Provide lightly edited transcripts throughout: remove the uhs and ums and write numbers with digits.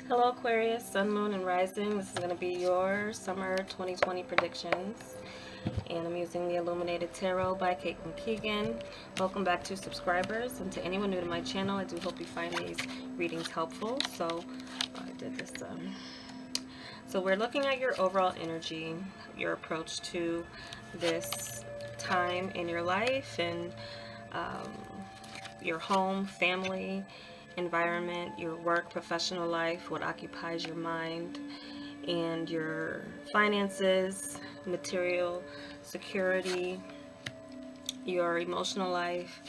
Hello Aquarius, Sun, Moon, and Rising. This is going to be your summer 2020 predictions. And I'm using the Illuminated Tarot by Caitlin Keegan. Welcome back to subscribers. And to anyone new to my channel, I do hope you find these readings helpful. So I did this. So we're looking at your overall energy, your approach to this time in your life and your home, family, environment, your work, professional life, what occupies your mind, and your finances, material security, your emotional life,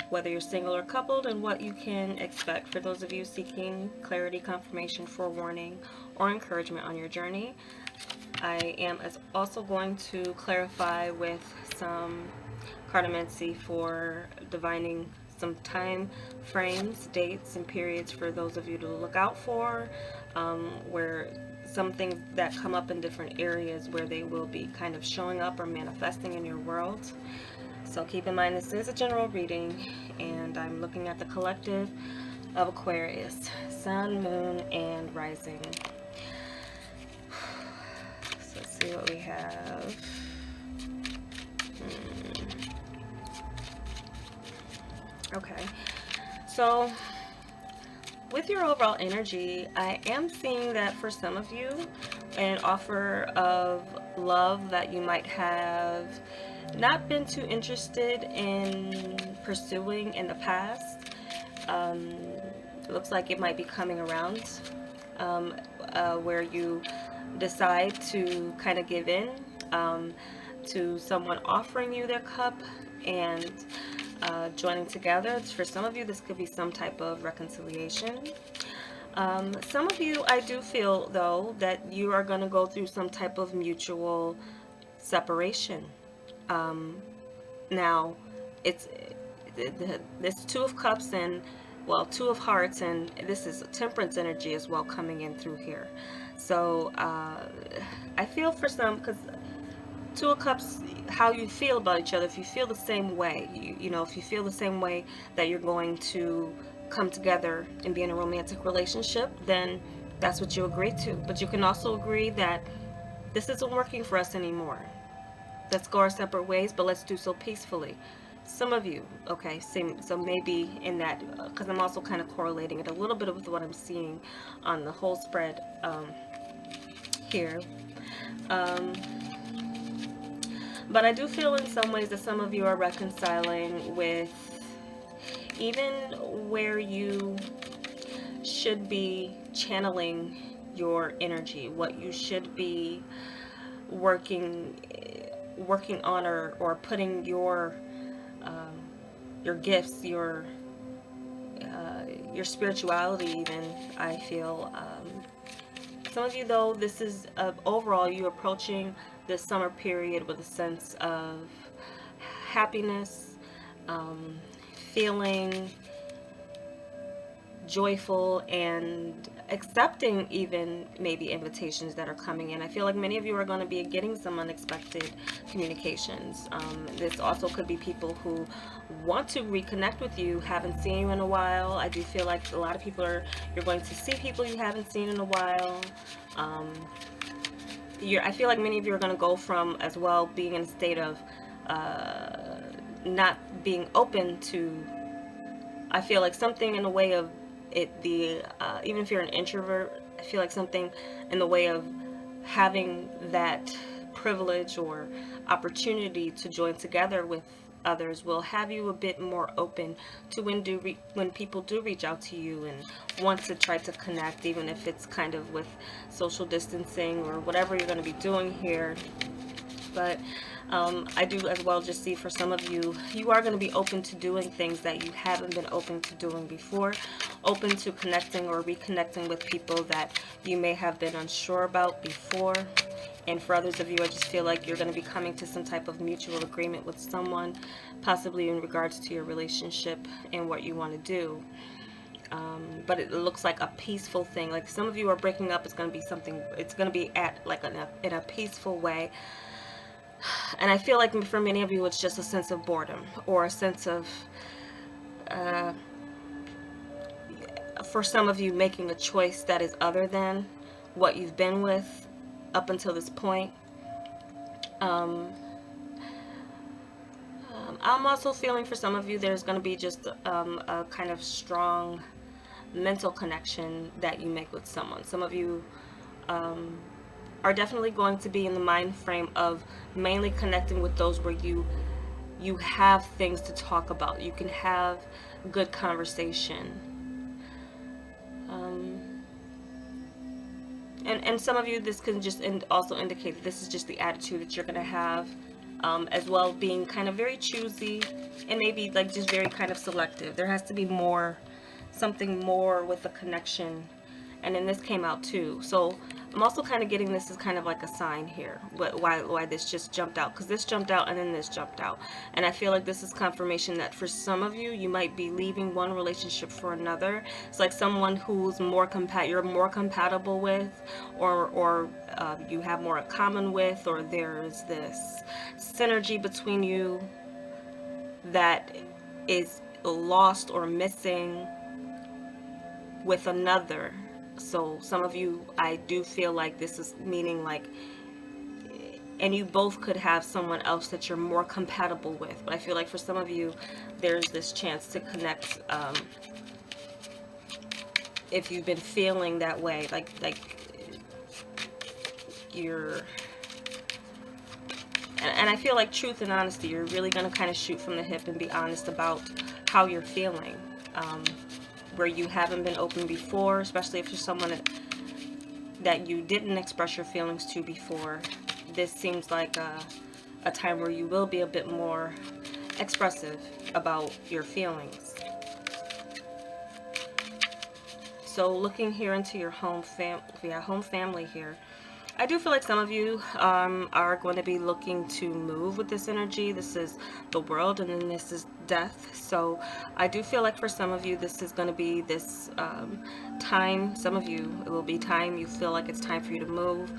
whether you're single or coupled, and what you can expect for those of you seeking clarity, confirmation, forewarning, or encouragement on your journey. I am also going to clarify with some Cartomancy for divining some time frames, dates, and periods for those of you to look out for, where some things that come up in different areas where they will be kind of showing up or manifesting in your world. So keep in mind this is a general reading, and I'm looking at the collective of Aquarius, Sun, Moon, and Rising. So let's see what we have. Okay, so with your overall energy, I am seeing that for some of you, an offer of love that you might have not been too interested in pursuing in the past, it looks like it might be coming around, where you decide to kind of give in to someone offering you their cup and joining together. For some of you, this could be some type of reconciliation. Some of you, I do feel, though, that you are going to go through some type of mutual separation. Now, it's this Two of Cups and, well, Two of Hearts, and this is Temperance energy as well coming in through here. So I feel for some, because Two of Cups, how you feel about each other, if you feel the same way, you know, if you feel the same way that you're going to come together and be in a romantic relationship, then that's what you agree to. But you can also agree that this isn't working for us anymore. Let's go our separate ways, but let's do so peacefully. Some of you, okay, same, so maybe in that, because I'm also kind of correlating it a little bit with what I'm seeing on the whole spread here. But I do feel in some ways that some of you are reconciling with even where you should be channeling your energy, what you should be working on, or putting your gifts, your spirituality even, I feel. Some of you, though, this is overall you approaching this summer period with a sense of happiness, feeling joyful, and accepting even maybe invitations that are coming in. I feel like many of you are going to be getting some unexpected communications. This also could be people who want to reconnect with you, haven't seen you in a while. I do feel like a lot of people you're going to see people you haven't seen in a while. I feel like many of you are going to go from as well being in a state of not being open to, I feel like something in the way of it, even if you're an introvert, I feel like something in the way of having that privilege or opportunity to join together with others will have you a bit more open to when people do reach out to you and want to try to connect, even if it's kind of with social distancing or whatever you're going to be doing here. But I do as well just see for some of you, you are going to be open to doing things that you haven't been open to doing before, open to connecting or reconnecting with people that you may have been unsure about before. And for others of you, I just feel like you're going to be coming to some type of mutual agreement with someone, possibly in regards to your relationship and what you want to do. But it looks like a peaceful thing. Like some of you are breaking up, it's going to be something, it's going to be at like in a peaceful way. And I feel like for many of you, it's just a sense of boredom or a sense of for some of you, making a choice that is other than what you've been with up until this point. I'm also feeling for some of you there's going to be just a kind of strong mental connection that you make with someone. Some of you are definitely going to be in the mind frame of mainly connecting with those where you have things to talk about. You can have good conversation. And some of you, this can just also indicate that this is just the attitude that you're going to have, as well, being kind of very choosy and maybe like just very kind of selective. There has to be more, something more with the connection. And then this came out too. So I'm also kind of getting this as kind of like a sign here, why this just jumped out, because this jumped out and then this jumped out. And I feel like this is confirmation that for some of you, you might be leaving one relationship for another. It's like someone who's you're more compatible with, or you have more in common with, or there's this synergy between you that is lost or missing with another. So some of you, I do feel like this is meaning like, and you both could have someone else that you're more compatible with. But I feel like for some of you, there's this chance to connect, if you've been feeling that way, like you're, and I feel like truth and honesty, you're really going to kind of shoot from the hip and be honest about how you're feeling. Where you haven't been open before, especially if you're someone that you didn't express your feelings to before. This seems like a time where you will be a bit more expressive about your feelings. So looking here into your home family here, I do feel like some of you are going to be looking to move with this energy. This is the world, and then this is death. So I do feel like for some of you, this is going to be this time. Some of you, it will be time. You feel like it's time for you to move.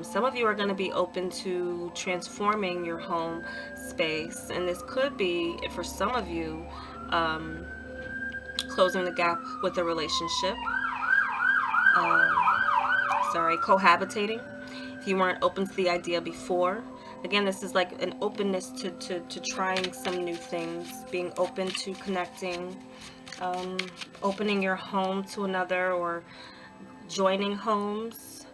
Some of you are going to be open to transforming your home space. And this could be, for some of you, closing the gap with a relationship. Cohabitating, if you weren't open to the idea before. Again, this is like an openness to trying some new things, being open to connecting, opening your home to another, or joining homes.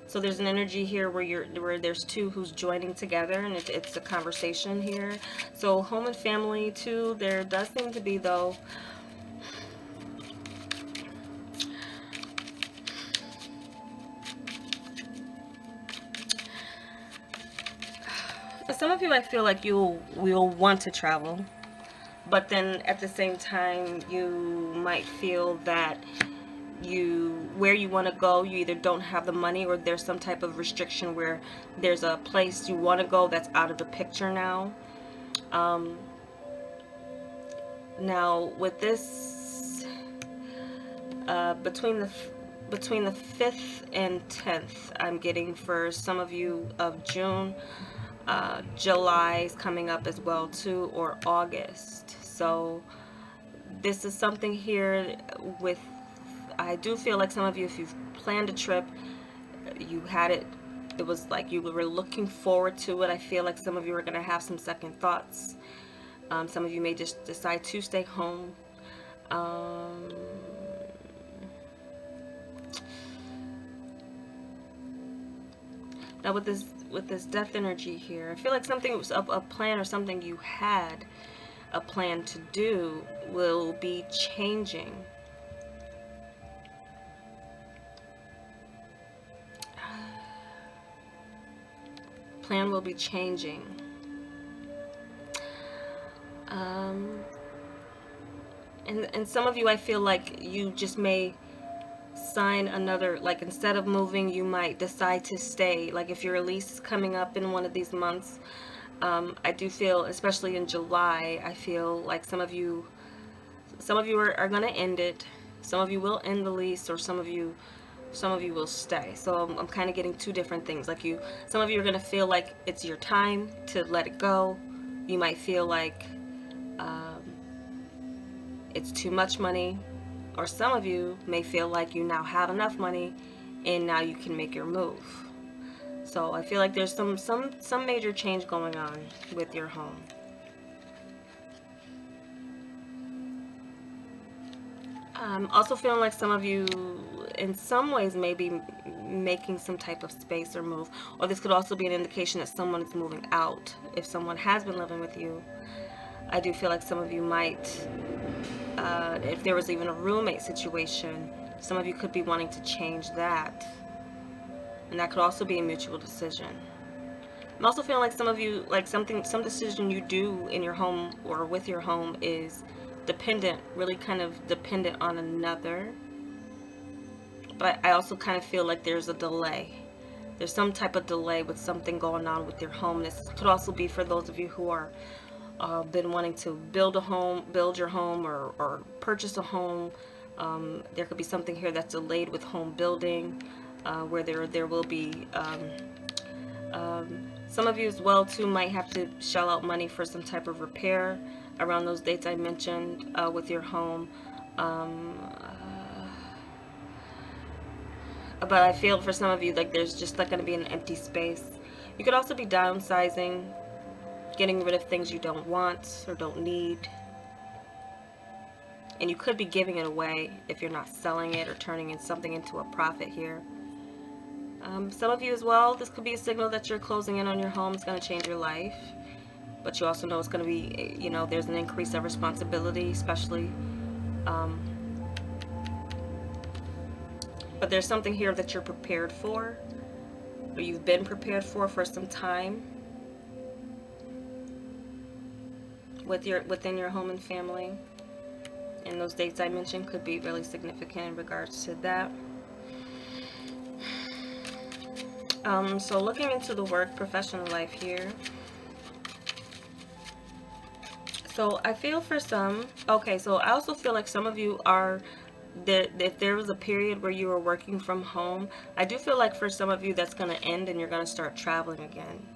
So there's an energy here where there's two who's joining together, and it's a conversation here. So home and family too, there does seem to be, though, some of you, I feel like you'll want to travel, but then at the same time, you might feel that where you want to go, you either don't have the money, or there's some type of restriction where there's a place you want to go that's out of the picture now. Now with this, between the 5th and 10th, I'm getting for some of you of June. July is coming up as well too, or August. So this is something here with, I do feel like some of you, if you've planned a trip, you had it was like you were looking forward to it. I feel like some of you are going to have some second thoughts. Some of you may just decide to stay home. Now with this death energy here, I feel like something was a plan, or something you had a plan to do will be changing. Plan will be changing. And some of you, I feel like you just may sign another, like instead of moving, you might decide to stay. Like if your lease is coming up in one of these months, I do feel, especially in July, I feel like some of you are going to end it. Some of you will end the lease, or some of you will stay. So I'm kind of getting two different things. Like some of you are going to feel like it's your time to let it go. You might feel like it's too much money or some of you may feel like you now have enough money and now you can make your move. So I feel like there's some major change going on with your home. I'm also feeling like some of you in some ways may be making some type of space or move, or this could also be an indication that someone is moving out. If someone has been living with you, I do feel like some of you might, if there was even a roommate situation, some of you could be wanting to change that, and that could also be a mutual decision. I'm also feeling like some of you, like some decision you do in your home or with your home is dependent, really kind of dependent on another. But I also kind of feel like there's a delay. There's some type of delay with something going on with your home. This could also be for those of you who are been wanting to build your home, or purchase a home. There could be something here that's delayed with home building, where there will be some of you as well too might have to shell out money for some type of repair around those dates I mentioned with your home. But I feel for some of you like there's just like going to be an empty space. You could also be downsizing, getting rid of things you don't want or don't need. And you could be giving it away if you're not selling it or turning something into a profit here. Some of you as well, this could be a signal that you're closing in on your home. It's going to change your life. But you also know it's going to be, there's an increase of responsibility, especially. But there's something here that you're prepared for, or you've been prepared for some time within your home and family. And those dates I mentioned could be really significant in regards to that. So looking into the work professional life here. So I feel for some, okay, so I also feel like some of you are, if there was a period where you were working from home, I do feel like for some of you that's going to end and you're going to start traveling again.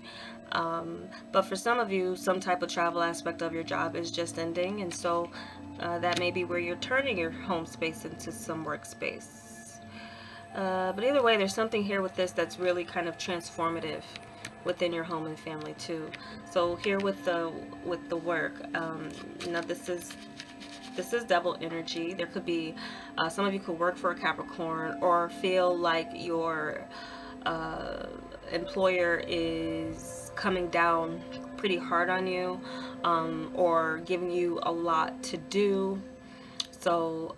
But for some of you, some type of travel aspect of your job is just ending, and so that may be where you're turning your home space into some workspace. But either way, there's something here with this that's really kind of transformative within your home and family too. So here with the work, this is double energy. There could be some of you could work for a Capricorn or feel like your employer is coming down pretty hard on you, or giving you a lot to do. So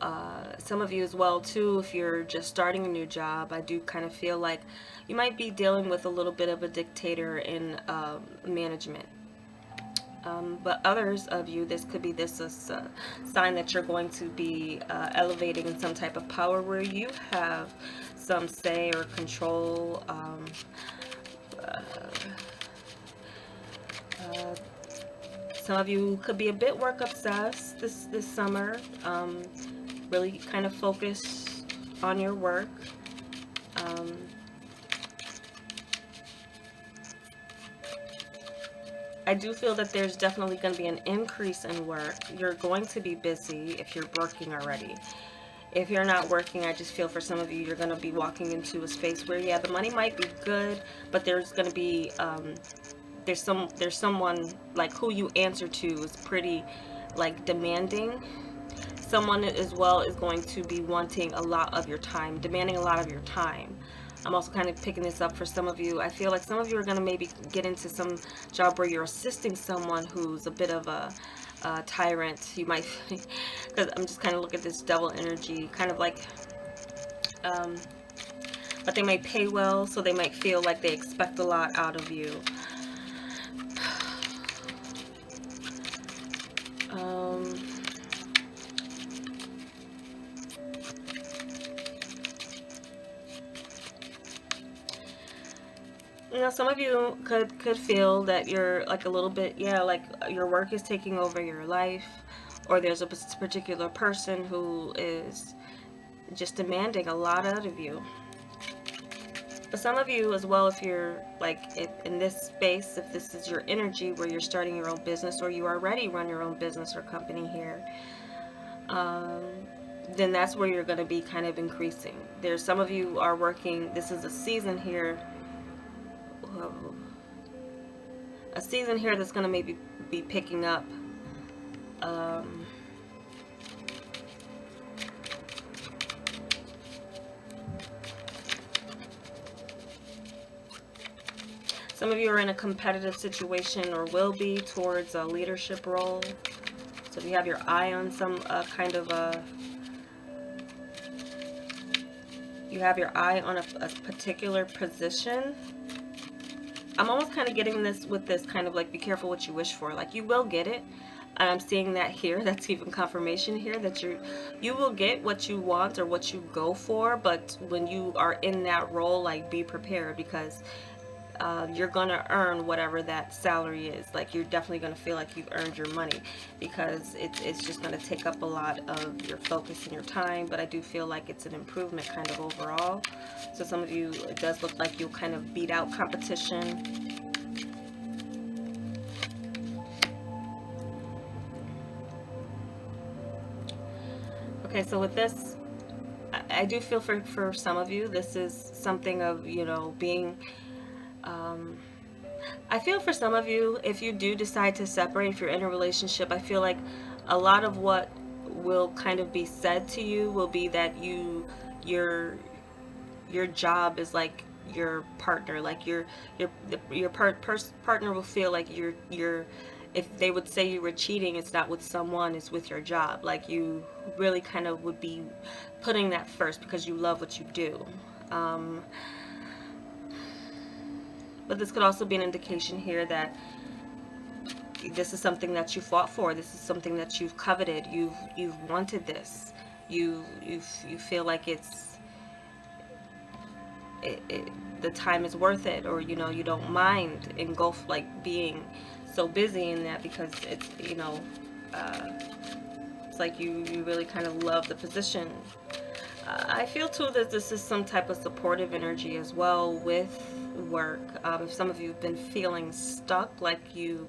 some of you as well too, if you're just starting a new job, I do kind of feel like you might be dealing with a little bit of a dictator in management. But others of you, this could be a sign that you're going to be elevating in some type of power where you have some say or control. Some of you could be a bit work obsessed this summer. Really kind of focus on your work. I do feel that there's definitely going to be an increase in work. You're going to be busy if you're working already. If you're not working, I just feel for some of you, you're going to be walking into a space where, yeah, the money might be good, but there's going to be, there's someone like who you answer to is pretty like demanding. Someone as well is going to be wanting a lot of your time, demanding a lot of your time. I'm also kind of picking this up for some of you. I feel like some of you are going to maybe get into some job where you're assisting someone who's a bit of a tyrant. You might, because I'm just kind of looking at this double energy, kind of like, but they might pay well, so they might feel like they expect a lot out of you. Some of you could feel that you're like a little bit, like your work is taking over your life, or there's a particular person who is just demanding a lot out of you. But some of you as well, if you're like in this space, if this is your energy where you're starting your own business, or you already run your own business or company here, then that's where you're going to be kind of increasing. There's some of you are working, this is a season here, that's going to maybe be picking up. Some of you are in a competitive situation or will be towards a leadership role. So if you have your eye on some kind of you have your eye on a particular position, I'm almost kind of getting this with this kind of like, be careful what you wish for. Like, you will get it. And I'm seeing that here. That's even confirmation here that you will get what you want or what you go for. But when you are in that role, like, be prepared, because you're gonna earn whatever that salary is. Like, you're definitely gonna feel like you've earned your money, because it's just gonna take up a lot of your focus and your time. But I do feel like it's an improvement kind of overall. So some of you, it does look like you'll kind of beat out competition. Okay, so with this, I do feel for some of you, this is something of, you know, being, I feel for some of you, if you do decide to separate, if you're in a relationship, I feel like a lot of what will kind of be said to you will be that your job is like your partner, like your partner will feel like you're, if they would say you were cheating, it's not with someone, it's with your job. Like, you really kind of would be putting that first because you love what you do. But this could also be an indication here that this is something that you fought for. This is something that you've coveted. You've wanted this. You feel like the time is worth it, or, you know, you don't mind engulf, like, being so busy in that, because it's, you know, it's like you really kind of love the position. I feel too that this is some type of supportive energy as well with work. If some of you have been feeling stuck, like you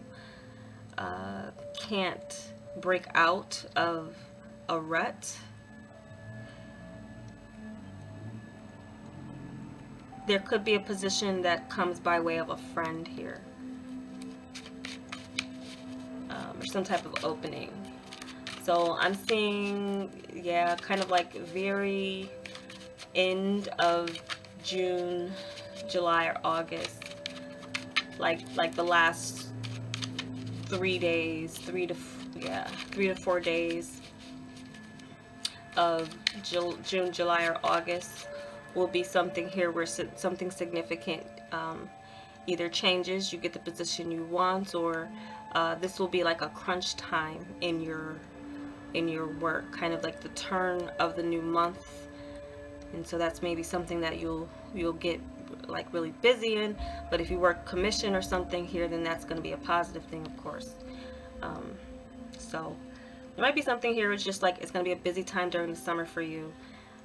can't break out of a rut, there could be a position that comes by way of a friend here, or some type of opening. So I'm seeing, yeah, kind of like very end of June, July, or August, like the last 3 days, 3 to 4 days of June, July, or August will be something here where something significant either changes, you get the position you want, or this will be like a crunch time in your work, kind of like the turn of the new month. And so that's maybe something that you'll get like really busy in. But if you work commission or something here, then that's going to be a positive thing, of course. So there might be something here, it's just like it's going to be a busy time during the summer for you,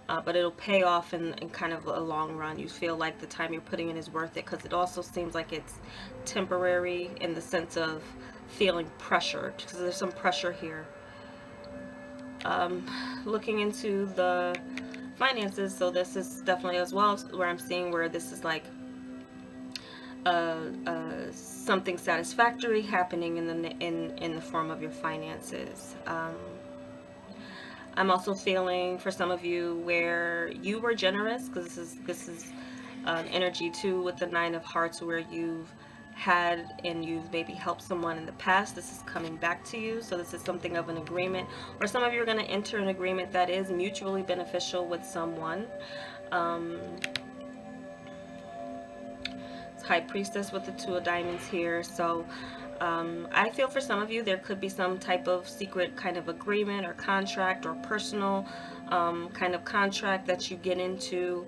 but it'll pay off in kind of a long run. You feel like the time you're putting in is worth it, because it also seems like it's temporary in the sense of feeling pressured, because there's some pressure here. Looking into the finances, so this is definitely as well where I'm seeing where this is like something satisfactory happening in the form of your finances. I'm also feeling for some of you where you were generous, because this is energy too with the Nine of Hearts, where you've had and you've maybe helped someone in the past. This is coming back to you, so this is something of an agreement, or some of you are going to enter an agreement that is mutually beneficial with someone. It's High Priestess with the Two of Diamonds here. So I feel for some of you there could be some type of secret kind of agreement or contract or personal kind of contract that you get into,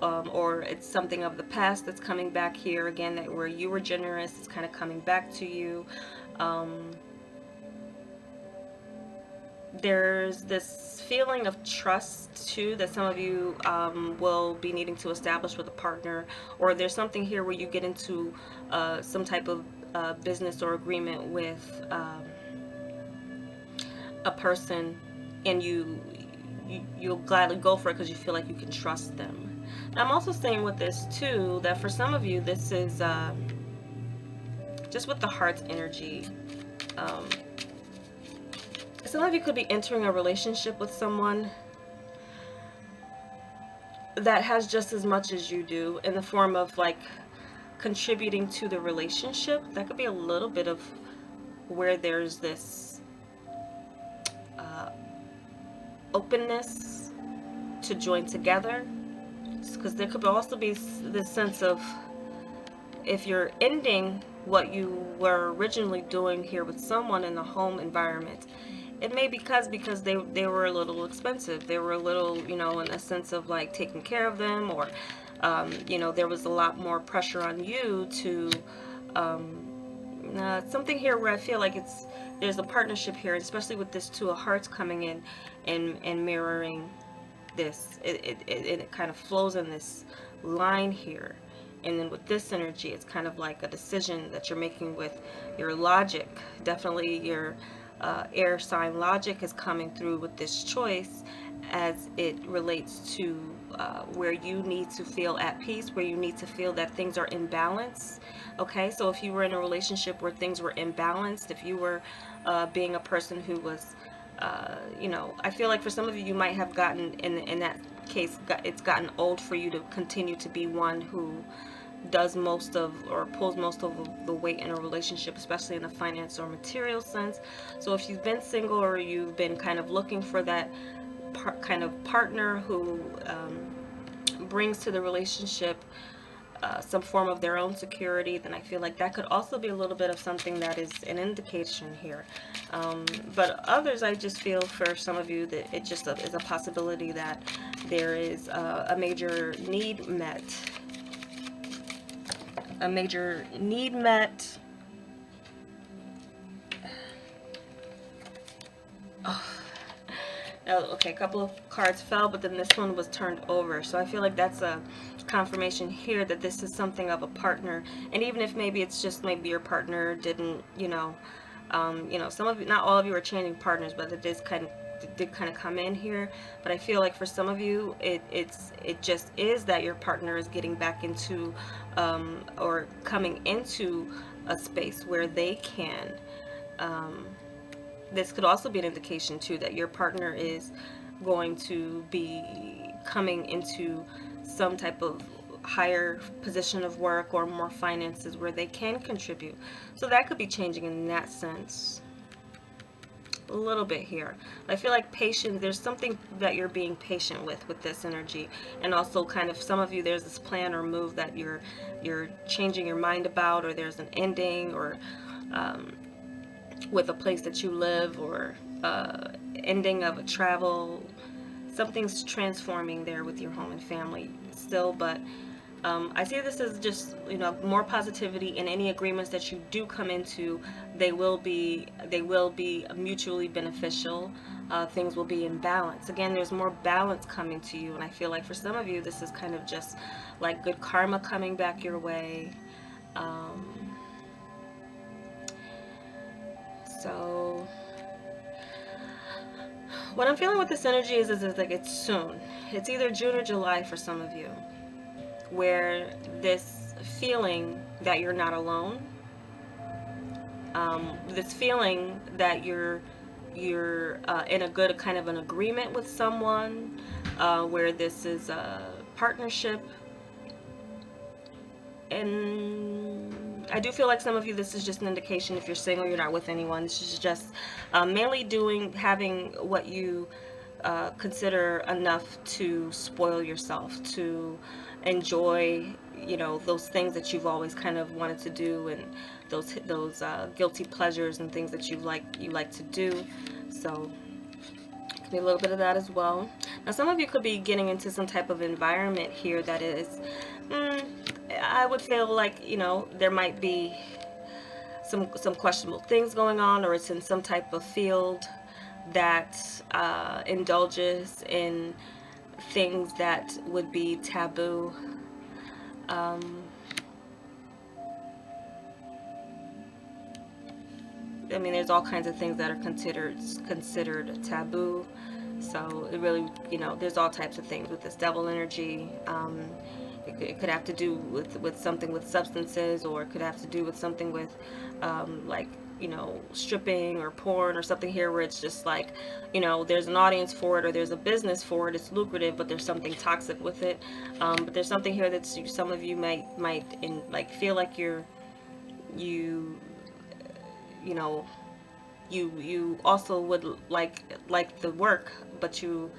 or it's something of the past that's coming back here again, that where you were generous, it's kind of coming back to you. There's this feeling of trust too that some of you will be needing to establish with a partner, or there's something here where you get into some type of business or agreement with a person, and you'll gladly go for it because you feel like you can trust them. Now, I'm also saying with this too that for some of you, this is just with the heart's energy. Um, some of you could be entering a relationship with someone that has just as much as you do, in the form of like contributing to the relationship. That could be a little bit of where there's this openness to join together, because there could also be this sense of, if you're ending what you were originally doing here with someone in the home environment, it may be because they were a little expensive. They were a little, you know, in a sense of like taking care of them, or you know, there was a lot more pressure on you to something here where I feel like there's a partnership here, especially with this Two of Hearts coming in and mirroring this. It kind of flows in this line here. And then with this energy, it's kind of like a decision that you're making with your logic. Definitely your air sign logic is coming through with this choice, as it relates to where you need to feel at peace, where you need to feel that things are in balance. Okay, so if you were in a relationship where things were imbalanced, if you were being a person who was, you know, I feel like for some of you, you might have gotten, in that case, it's gotten old for you to continue to be one who does most of, or pulls most of the weight in a relationship, especially in a finance or material sense. So if you've been single, or you've been kind of looking for that kind of partner who brings to the relationship some form of their own security, then I feel like that could also be a little bit of something that is an indication here. But others, I just feel for some of you that it just is a possibility that there is a major need met. A major need met. Oh. Now, okay, a couple of cards fell, but then this one was turned over. So I feel like that's a confirmation here that this is something of a partner. And even if maybe it's just maybe your partner didn't, you know, some of you, not all of you are changing partners, but it did kind of come in here. But I feel like for some of you, it just is that your partner is getting back into or coming into a space where they can. This could also be an indication too that your partner is going to be coming into some type of higher position of work or more finances where they can contribute. So that could be changing in that sense a little bit here. I feel like patience, there's something that you're being patient with this energy. And also kind of some of you, there's this plan or move that you're changing your mind about, or there's an ending, or with a place that you live, or ending of a travel. Something's transforming there with your home and family still, but I see this as just, you know, more positivity in any agreements that you do come into. They will be mutually beneficial. Things will be in balance. Again, there's more balance coming to you, and I feel like for some of you, this is kind of just like good karma coming back your way. So what I'm feeling with this energy is like it's soon. It's either June or July for some of you, where this feeling that you're not alone, this feeling that you're in a good kind of an agreement with someone, where this is a partnership. And I do feel like some of you, this is just an indication, if you're single, you're not with anyone, this is just mainly having what you consider enough to spoil yourself, to enjoy, you know, those things that you've always kind of wanted to do, and those guilty pleasures and things that you like to do. So could be a little bit of that as well. Now, some of you could be getting into some type of environment here that is, I would feel like, you know, there might be some questionable things going on, or it's in some type of field that indulges in things that would be taboo. I mean, there's all kinds of things that are considered taboo. So it really, there's all types of things with this devil energy. It could have to do with something with substances, or it could have to do with something with like, stripping or porn or something here, where it's just like, there's an audience for it, or there's a business for it, it's lucrative, but there's something toxic with it. But there's something here that some of you might like feel like you you know you also would like the work, but you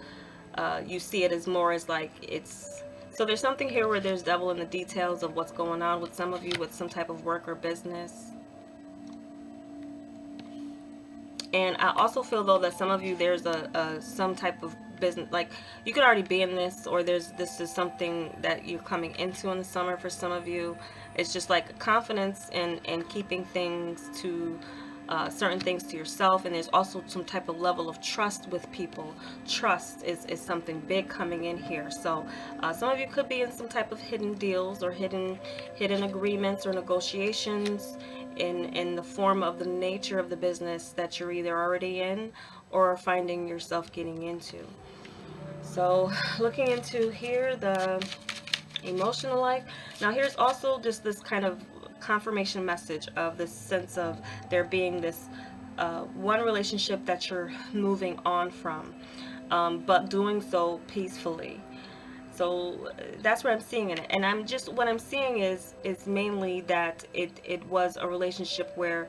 see it as more as like it's. So there's something here where there's devil in the details of what's going on with some of you with some type of work or business. And I also feel though that some of you, there's some type of business, like you could already be in this, or this is something that you're coming into in the summer. For some of you, it's just like confidence and keeping things to certain things to yourself. And there's also some type of level of trust with people. Trust is something big coming in here. So some of you could be in some type of hidden deals or hidden agreements or negotiations in the form of the nature of the business that you're either already in or finding yourself getting into. So looking into here, the emotional life. Now here's also just this kind of confirmation message of this sense of there being this one relationship that you're moving on from, but doing so peacefully. So that's what I'm seeing in it. And what I'm seeing is mainly that it was a relationship where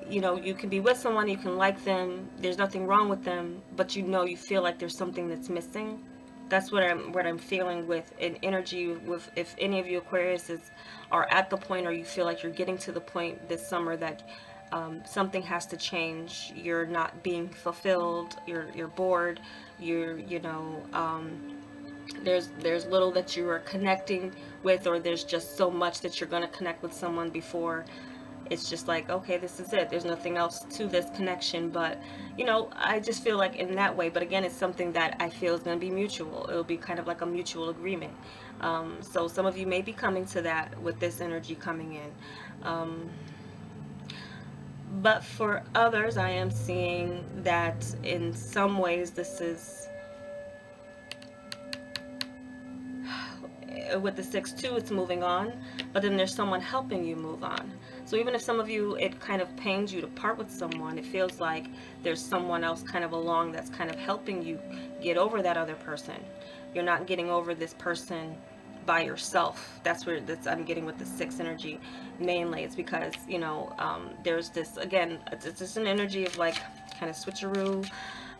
you can be with someone, you can like them, there's nothing wrong with them, but you feel like there's something that's missing. That's what I'm feeling with an energy with, if any of you Aquariuses are at the point, or you feel like you're getting to the point this summer that something has to change. You're not being fulfilled, you're bored, there's little that you are connecting with, or there's just so much that you're going to connect with someone before it's just like, okay, this is it, there's nothing else to this connection. But I just feel like in that way, but again, it's something that I feel is going to be mutual. It'll be kind of like a mutual agreement. So some of you may be coming to that with this energy coming in, but for others, I am seeing that in some ways this is with the 6-2, it's moving on, but then there's someone helping you move on. So even if some of you, it kind of pains you to part with someone, it feels like there's someone else kind of along that's kind of helping you get over that other person. You're not getting over this person by yourself. That's I'm getting with the 6 energy mainly. It's because there's this, again, it's just an energy of like kind of switcheroo.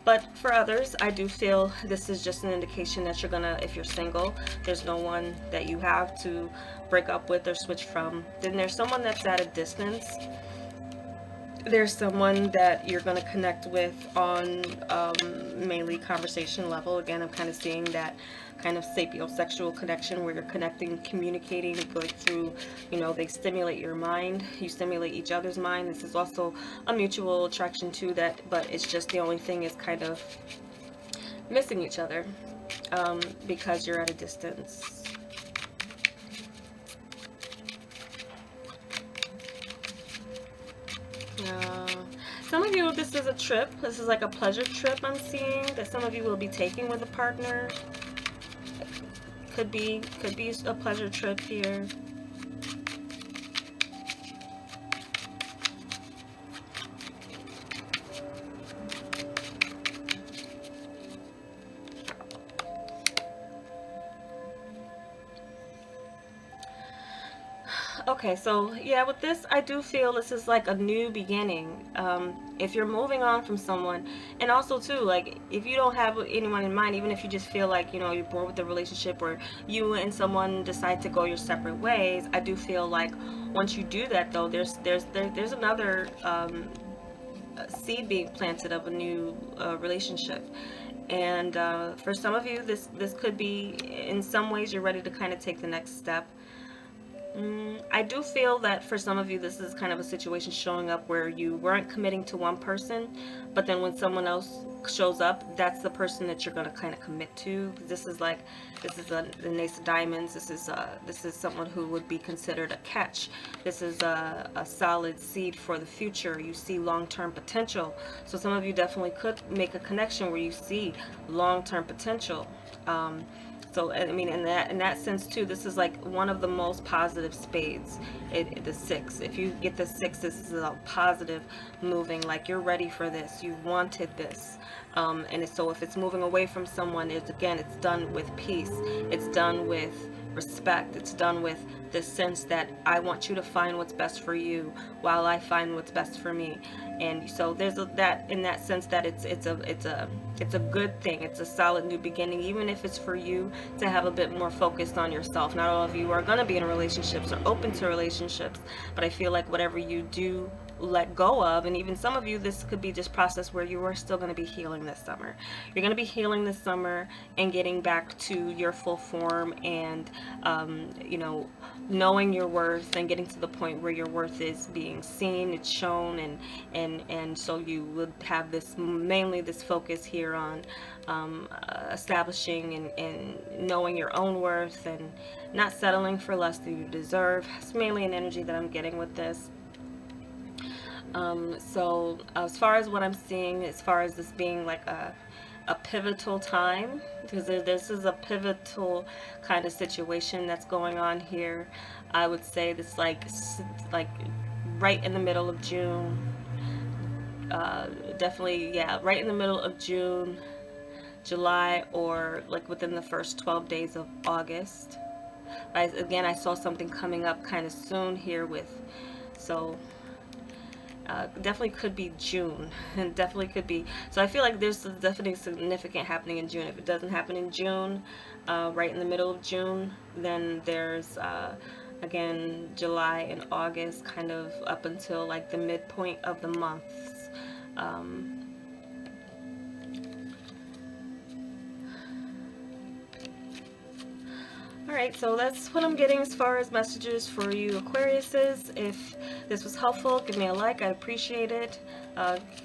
But for others, I do feel this is just an indication that you're gonna, if you're single, there's no one that you have to break up with or switch from. Then there's someone that's at a distance. There's someone that you're going to connect with on mainly conversation level. Again, I'm kind of seeing that kind of sapiosexual connection where you're connecting, communicating, going through, they stimulate your mind, you stimulate each other's mind. This is also a mutual attraction to that, but it's just the only thing is kind of missing each other because you're at a distance. Some of you, this is a trip. This is like a pleasure trip I'm seeing that some of you will be taking with a partner. Could be a pleasure trip here. Okay, so yeah, with this, I do feel this is like a new beginning. If you're moving on from someone, and also too, like if you don't have anyone in mind, even if you just feel like you're bored with the relationship, or you and someone decide to go your separate ways, I do feel like once you do that, though, there's another seed being planted of a new relationship. And for some of you, this could be, in some ways, you're ready to kind of take the next step. I do feel that for some of you, this is kind of a situation showing up where you weren't committing to one person, but then when someone else shows up, that's the person that you're going to kind of commit to. This is the Ace of Diamonds. This is someone who would be considered a catch. This is a solid seed for the future. You see long-term potential. So some of you definitely could make a connection where you see long-term potential. So I mean, in that sense too, this is like one of the most positive spades. The six. If you get the six, this is a positive moving. Like you're ready for this. You wanted this. So if it's moving away from someone, it's done with peace. It's done with respect. It's done with this sense that I want you to find what's best for you while I find what's best for me. And so there's that in that sense that it's a good thing. It's a solid new beginning, even if it's for you to have a bit more focused on yourself. Not all of you are going to be in relationships or open to relationships, but I feel like whatever you do let go of, and even some of you, this could be just process where you are still going to be healing this summer. You're going to be healing this summer and getting back to your full form, and knowing your worth and getting to the point where your worth is being seen, it's shown, and so you would have mainly this focus here on establishing and knowing your own worth and not settling for less than you deserve. It's mainly an energy that I'm getting with this. So as far as what I'm seeing, as far as this being like a pivotal time, because this is a pivotal kind of situation that's going on here. I would say this like right in the middle of June. Definitely, yeah, right in the middle of June, July, or like within the first 12 days of August. I saw something coming up kind of soon here so definitely could be June, and definitely could be. So I feel like there's definitely significant happening in June. If it doesn't happen in June, right in the middle of June, then there's again July and August, kind of up until like the midpoint of the months. Alright, so that's what I'm getting as far as messages for you Aquariuses. If this was helpful, give me a like. I'd appreciate it.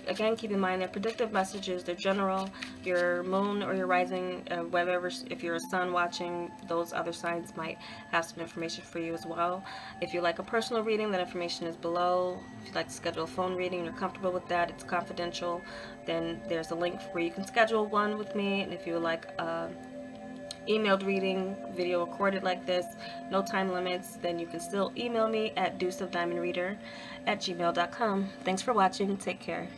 Again, keep in mind that predictive messages, they're general. Your moon or your rising, whatever, if you're a sun watching, those other signs might have some information for you as well. If you like a personal reading, that information is below. If you'd like to schedule a phone reading, you're comfortable with that, it's confidential, then there's a link where you can schedule one with me. And if you would like emailed reading, video recorded like this, no time limits, then you can still email me at deuceofdiamondreader@gmail.com. Thanks for watching. Take care.